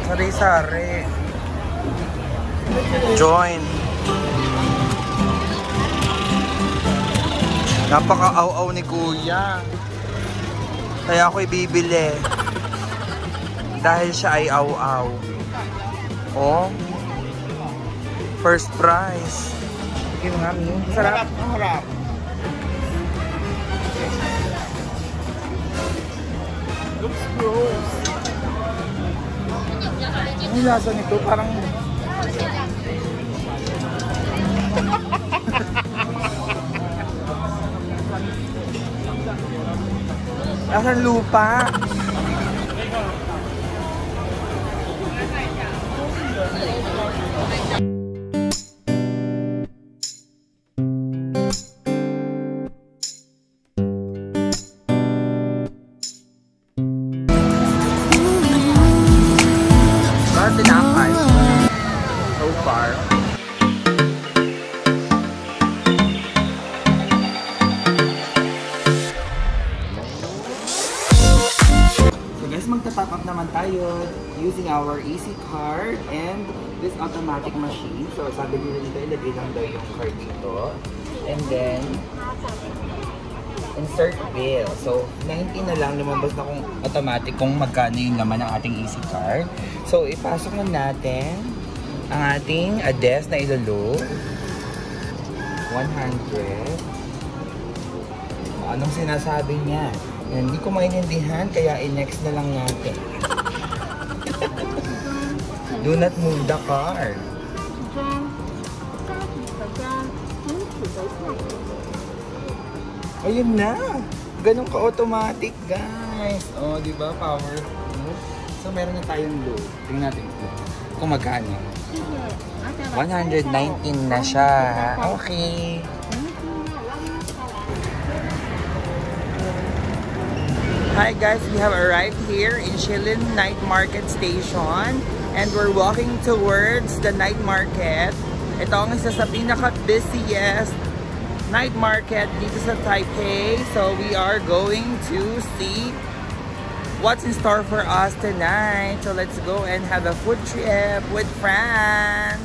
Sari-sari. Join. Napaka-aw-aw ni Kuya. Kaya ako'y bibili. Dahil siya ay aw-aw. Oh. First prize. Sige nga, sarap. Sarap. Looks gross. Ang lasa nito parang... Lasang lupa. So far. So guys, magta-top up naman tayo using our easy card and this automatic machine. So sabi nila dito, ilagay lang daw yung card dito. And then insert bill. So 90 na lang, lumabas na kung automatic kung magkano yung laman ng ating easy card. So ipasok na natin ang ating address na ilolo. 100. Anong sinasabi niya? Hindi ko maintindihan, kaya i-next na lang natin. Do not move the card. Ayun na! Ganun ka-automatic, guys. Oh, di ba? Power move. So, meron na tayong load. Tingnan natin kung magkano. 119 na siya. Okay. Hi guys, we have arrived here in Shilin Night Market Station and we're walking towards the night market. Ito ang isa sa pinaka-busiest night market dito sa Taipei. So we are going to see what's in store for us tonight. So let's go and have a food trip with friends.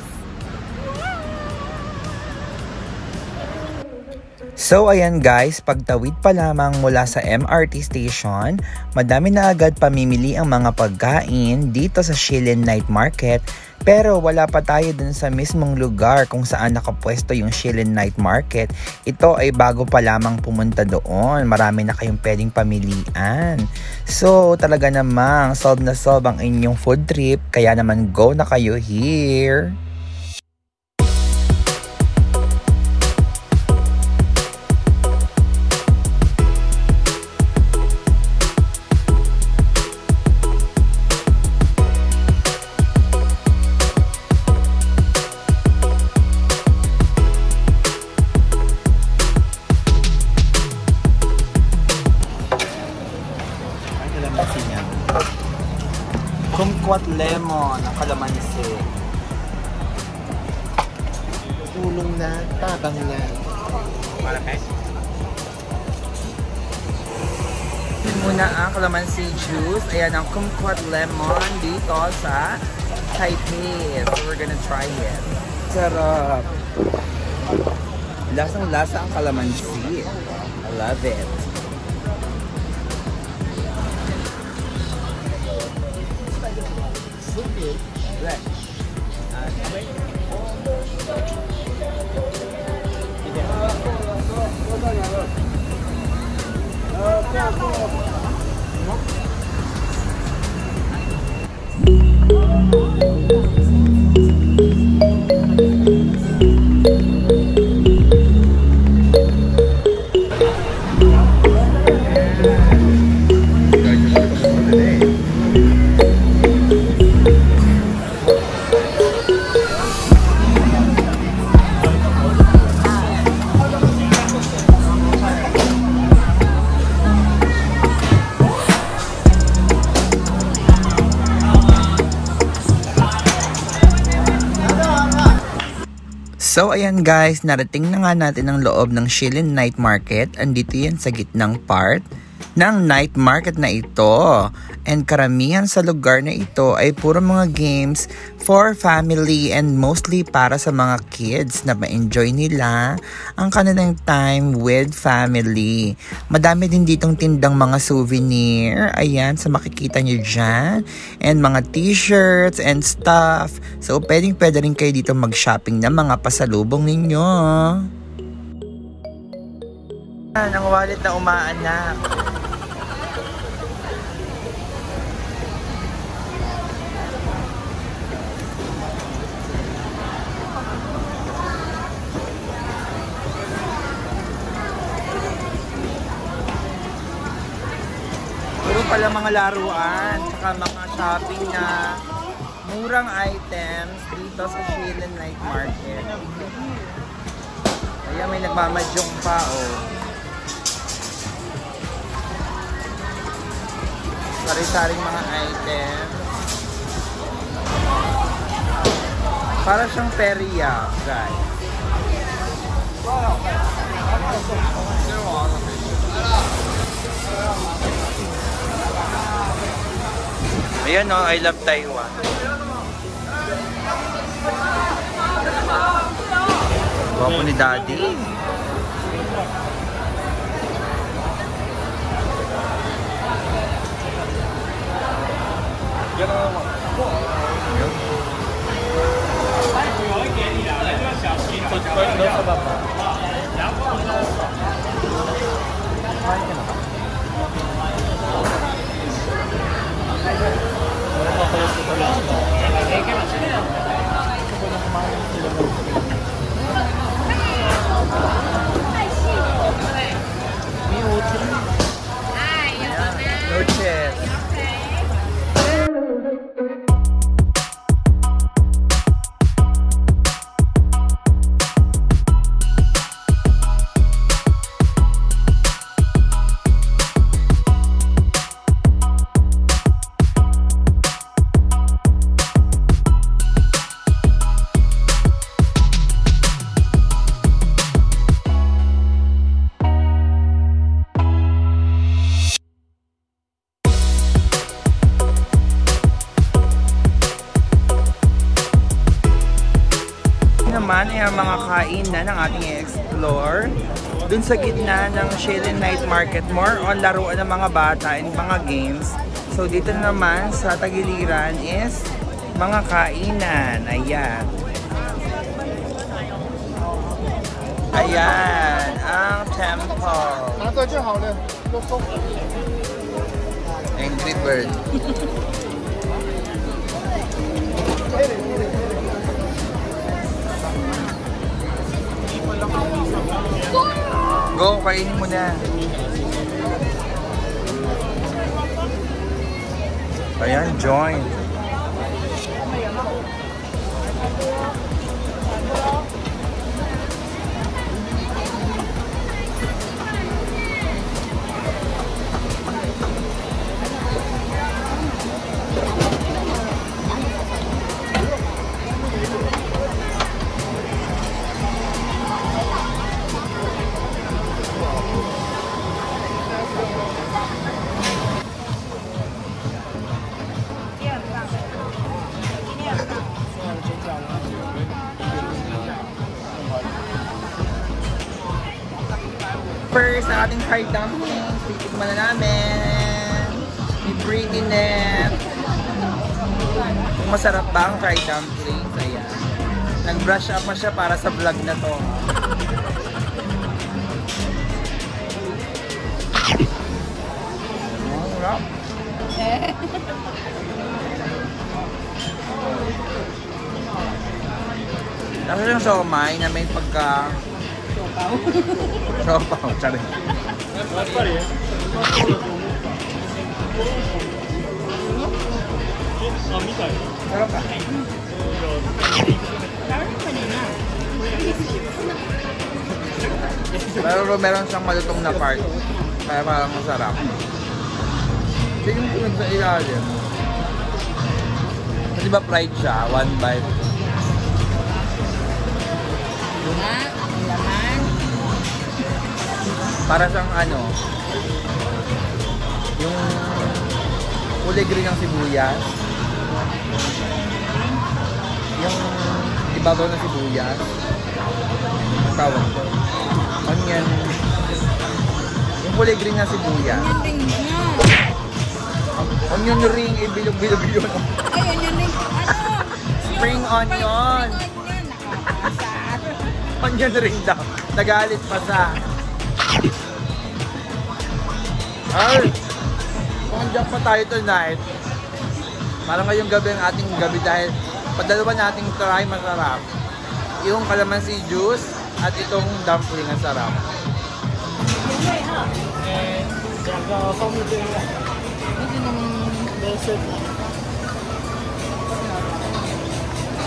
So ayan guys, pagtawid pa lamang mula sa MRT station, madami na agad pamimili ang mga pagkain dito sa Shilin Night Market. Pero wala pa tayo dun sa mismong lugar kung saan nakapwesto yung Shilin Night Market. Ito ay bago pa lamang pumunta doon. Marami na kayong pwedeng pamilian. So talaga namang solve na solve ang inyong food trip. Kaya naman go na kayo here. Kumquat lemon, ang kalamansi. Tulong na, tabang na. Malapit. Muna ang kalamansi juice. Ayan ang kumquat lemon dito sa Taipei. So we're gonna try it. Sarap. Lasang-lasa ang kalamansi. I love it. So ayan guys, narating na nga natin ang loob ng Shilin Night Market. Andito yan sa gitnang part. ng night market na ito. And karamihan sa lugar na ito ay puro mga games for family and mostly para sa mga kids na ma-enjoy nila ang kanilang time with family. Madami din ditong tindang mga souvenir. Ayan, sa makikita nyo dyan. And mga t-shirts and stuff. So, pwede rin kayo dito mag-shopping ng mga pasalubong ninyo. Ang wallet na umaanak. Puro pala mga laruan, tsaka mga shopping na murang items dito sa Shilin Night Market. Ayan, may nagmamadyong pa, oh. Sari-saring mga items. Para siyang perya, guys. Ayan, oh, I love Taiwan. Gwapo ni Daddy. Naman ay ang mga kainan ng ating i-explore dun sa gitna ng Shilin Night Market. More on laruan ng mga bata and mga games. So dito naman sa tagiliran is mga kainan. Ayan. Ayan ang temple. Angry Bird. Go, kainin mo na. Ayan, join. First, ang ating fried dumplings. Titikman na namin. May prettiness. Kung masarap ba ang fried dumplings. Ayan. Nag-brush up pa siya para sa vlog na to. Sarap. Tapos yung somay na may pagka... Sopaw, tsari. Sarap ka. Pero meron siyang malutong na part. Kaya parang masarap. Ito yung sunod sa ilalim. Kasi ba fried siya? One bite. Para siyang ano, Yung kulay green ng sibuyas. Yung ibabaw ng sibuyas. Ang tawag ko. Onion. Yung kulay green ng sibuyas. Onion ring. Bilog-bilog yun. Ay, onion ring. Ano? Spring onion. Onion ring daw. Nagalit pa sa. Ay! Kung andyan pa tayo tonight, parang ngayong gabi ang ating gabi dahil padalawa nating try masarap. Yung calamansi juice at itong dumpling ang sarap.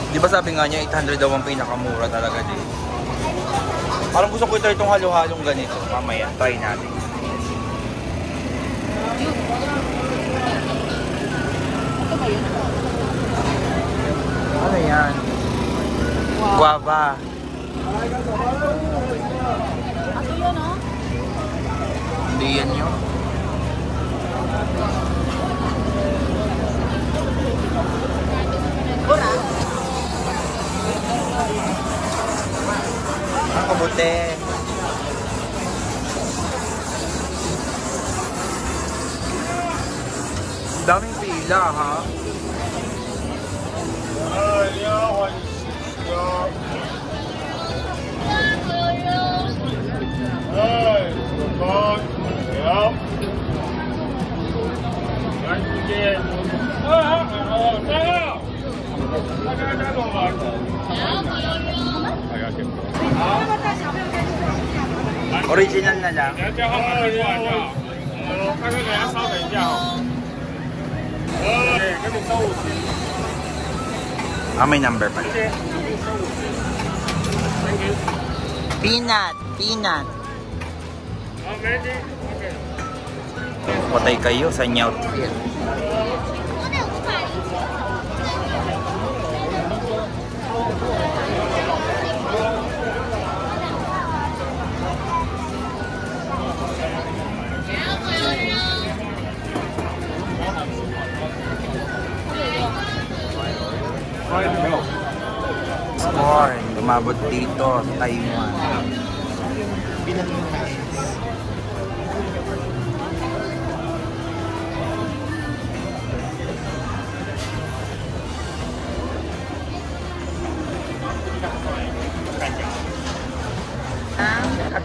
Di ba sabi nga niya 800 daw ang pinakamura talaga din. Parang gusto ko ito itong halo-halong ganito. Mamaya, try natin. Ito ba yun? Ano yan? Wow. Guava. Ito yun, oh. Hindi yan yun. Wala. Ang kabuti. Daming pila, ha? Original na lang. Ah, may number pa. Peanut. Patay kayo sa nyaut. Corn, lumabot dito sa Taiwan.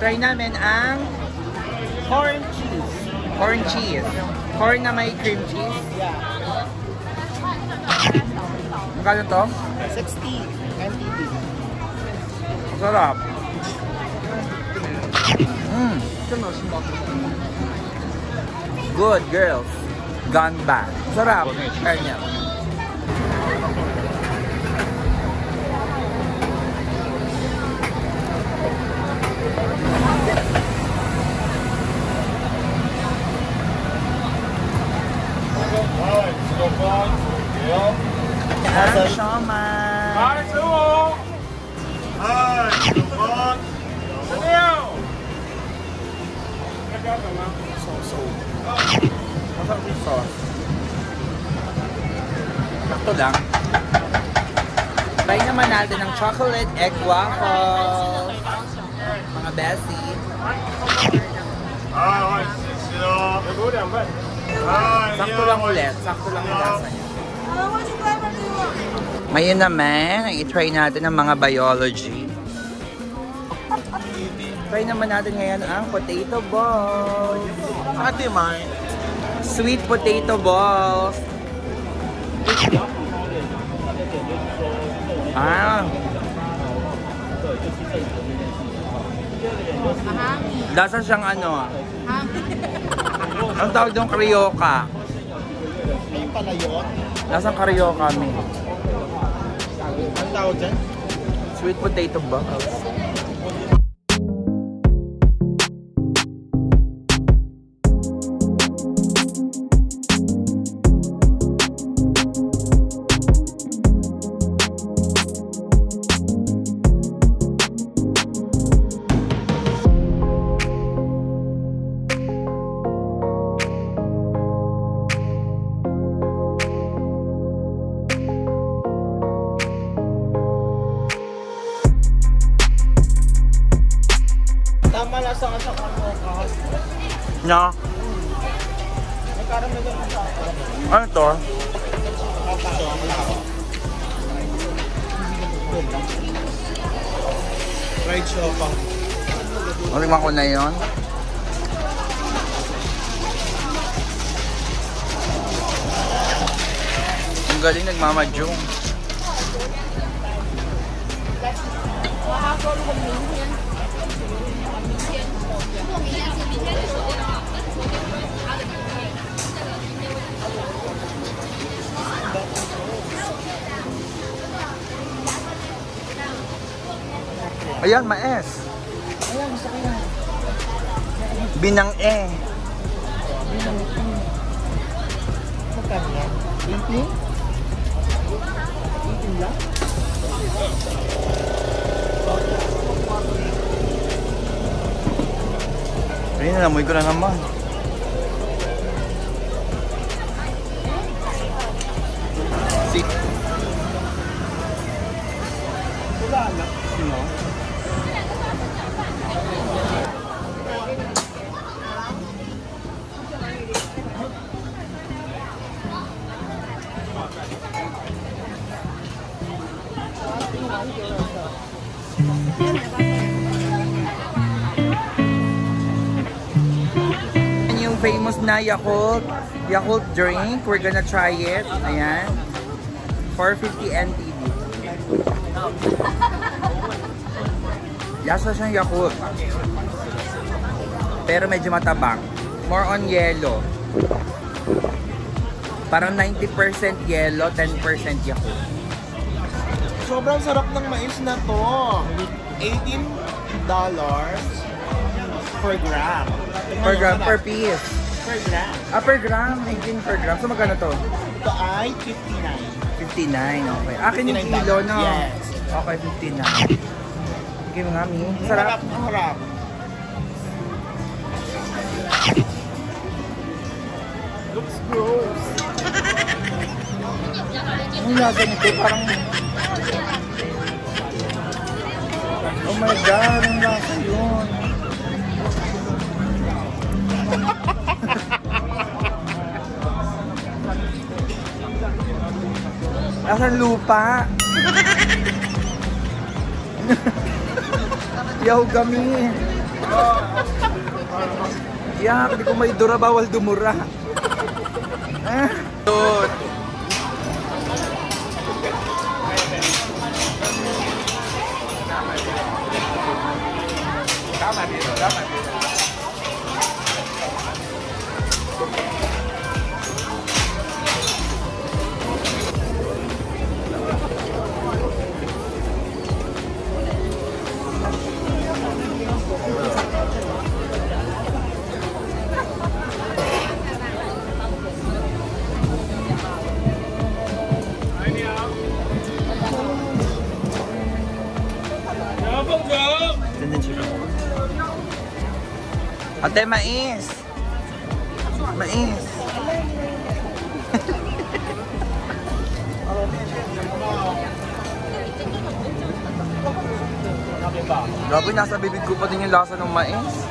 Try namin ang corn cheese. Corn cheese. Corn na may cream cheese. Magkano to? 60 MTD. Sarap. Good girls. Gone bad. Sarap. Kanya. Ang siomai. Hi, Suo! Hi, Suo! Daniel! Masarap yung sauce. Sakto lang. Try naman natin ng chocolate egg waffles. Mga bessie. Hi, Suo! Sakto lang ulit. Sakto lang yung lasa niya. Ngayon naman, i-try natin ang mga biology. Try naman natin ngayon ang potato balls. Ate Mai. Sweet potato balls. Ah. Lasa siyang ano. Ang tawag doon, karyoka. May pala yun? Lasang karyoka kami. Ang tawag dyan? Sweet potato balls. No? Ano to? Fried shopang. Malimang ko na yun. Ang galing nagmamadyong. Ayan, maes. Ayan, gusto ko yan. Binang eh. Magkano yan? 18? 18 lang? Ayun, nalamoy ko na naman. Sino? Yung famous na Yakult drink, we're gonna try it. Ayan. 450 NTD. Lasa siyang Yakult. Pero medyo matabang. More on yellow. Parang 90% yellow, 10% Yakult. Sobrang sarap ng mais na to. $18 per gram. Per gram, per piece. Per gram. Per gram, 18 per gram. So magkano to? Ito ay 59. 59, okay. Akin yung kilo, no? Yes. Okay, 59. Sige mga mi. Sarap. Sarap. Ang harap. Looks gross. Ang lasa nito, parang... Oh my God, ang lasa yun. Asan lupa? Yaw kami. Yak, di ko may dura, bawal dumura. Good. Tama dito, tama dito. Ate, mais! Mais! Grabe, nasa bibig ko pa din yung lasa ng mais.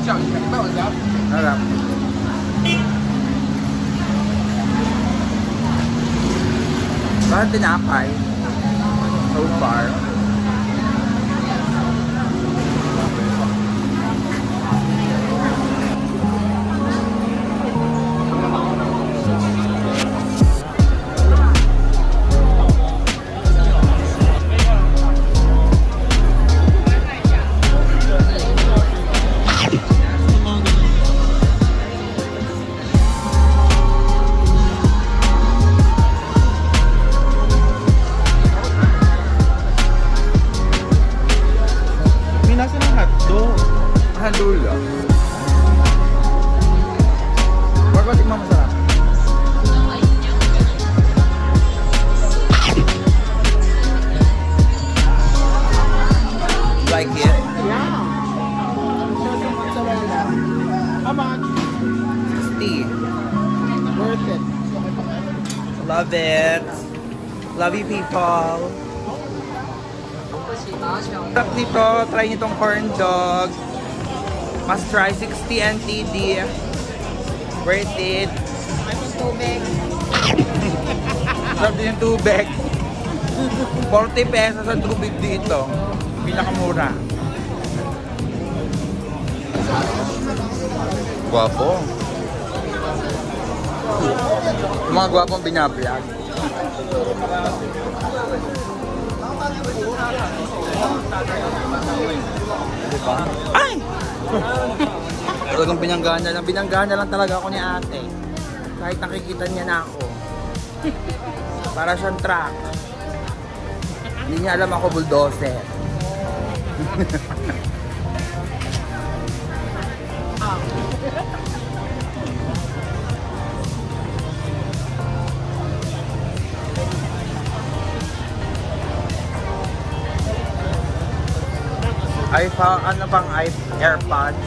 Harap. Parang tinapay. So far. Handula. Bakit tikman masarap? Like it? Yeah. Mozzarella. How much? 60. Worth it. Love it. Love you people. Sarap nito. Try nitong corn dog. Must try 60 NTD. Worth it. Tubig. Sarap din yung tubig. 40 pesos ang tubig dito. Pinakamura. Guwapo. Mga gwapong binablog. Diba? Ay! Talagang binanggana lang talaga ako ni ate. Kahit nakikita niya na ako. Para siyang truck. Hindi niya alam ako bulldozer. iPhone, ano pang AirPods?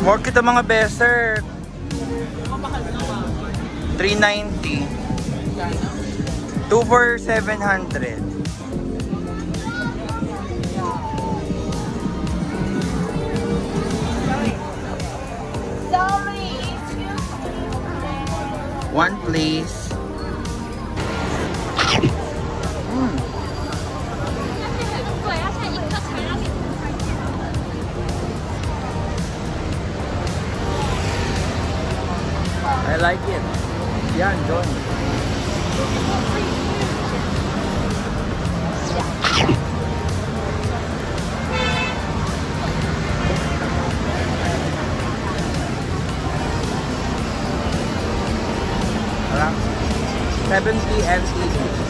More kita mga beser. 390. 2 for 700. One please. I like it. Yan, John. Wala. 70 NTD.